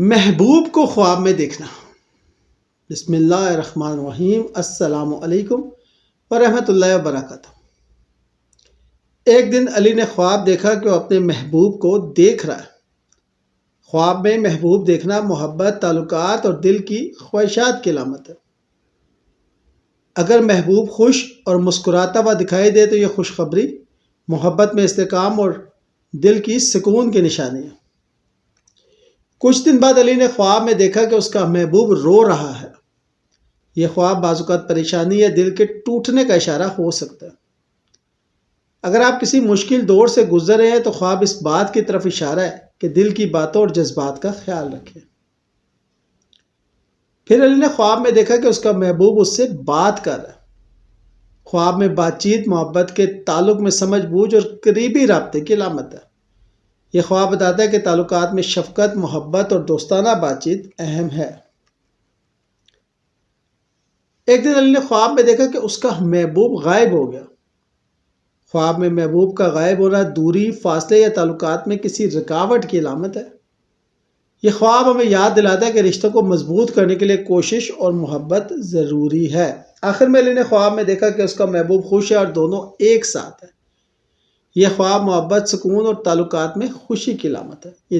محبوب کو خواب میں دیکھنا۔ بسم اللہ الرحمن الرحیم۔ السلام علیکم ورحمۃ اللہ وبرکاتہ۔ ایک دن علی نے خواب دیکھا کہ وہ اپنے محبوب کو دیکھ رہا ہے۔ خواب میں محبوب دیکھنا محبت، تعلقات اور دل کی خواہشات کی علامت ہے۔ اگر محبوب خوش اور مسکراتا ہوا دکھائی دے تو یہ خوشخبری، محبت میں استحکام اور دل کی سکون کی نشانی ہے۔ کچھ دن بعد علی نے خواب میں دیکھا کہ اس کا محبوب رو رہا ہے۔ یہ خواب بعض اوقات پریشانی یا دل کے ٹوٹنے کا اشارہ ہو سکتا ہے۔ اگر آپ کسی مشکل دور سے گزر رہے ہیں تو خواب اس بات کی طرف اشارہ ہے کہ دل کی باتوں اور جذبات کا خیال رکھیں۔ پھر علی نے خواب میں دیکھا کہ اس کا محبوب اس سے بات کر رہا ہے۔ خواب میں بات چیت محبت کے تعلق میں سمجھ بوجھ اور قریبی رابطے کی علامت ہے۔ یہ خواب بتاتا ہے کہ تعلقات میں شفقت، محبت اور دوستانہ بات چیت اہم ہے۔ ایک دن علی نے خواب میں دیکھا کہ اس کا محبوب غائب ہو گیا۔ خواب میں محبوب کا غائب ہونا دوری، فاصلے یا تعلقات میں کسی رکاوٹ کی علامت ہے۔ یہ خواب ہمیں یاد دلاتا ہے کہ رشتوں کو مضبوط کرنے کے لیے کوشش اور محبت ضروری ہے۔ آخر میں علی نے خواب میں دیکھا کہ اس کا محبوب خوش ہے اور دونوں ایک ساتھ ہیں۔ یہ خواب محبت، سکون اور تعلقات میں خوشی کی علامت ہے۔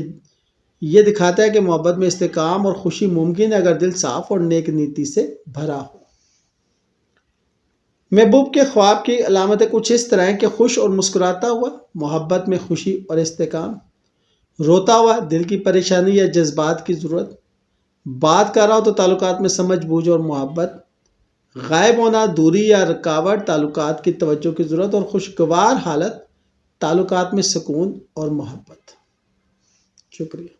یہ دکھاتا ہے کہ محبت میں استحکام اور خوشی ممکن ہے اگر دل صاف اور نیک نیتی سے بھرا ہو۔ محبوب کے خواب کی علامتیں کچھ اس طرح ہیں کہ خوش اور مسکراتا ہوا، محبت میں خوشی اور استحکام، روتا ہوا، دل کی پریشانی یا جذبات کی ضرورت، بات کر رہا ہو تو تعلقات میں سمجھ بوجھ اور محبت، غائب ہونا، دوری یا رکاوٹ، تعلقات کی توجہ کی ضرورت، اور خوشگوار حالت، تعلقات میں سکون اور محبت۔ شکریہ۔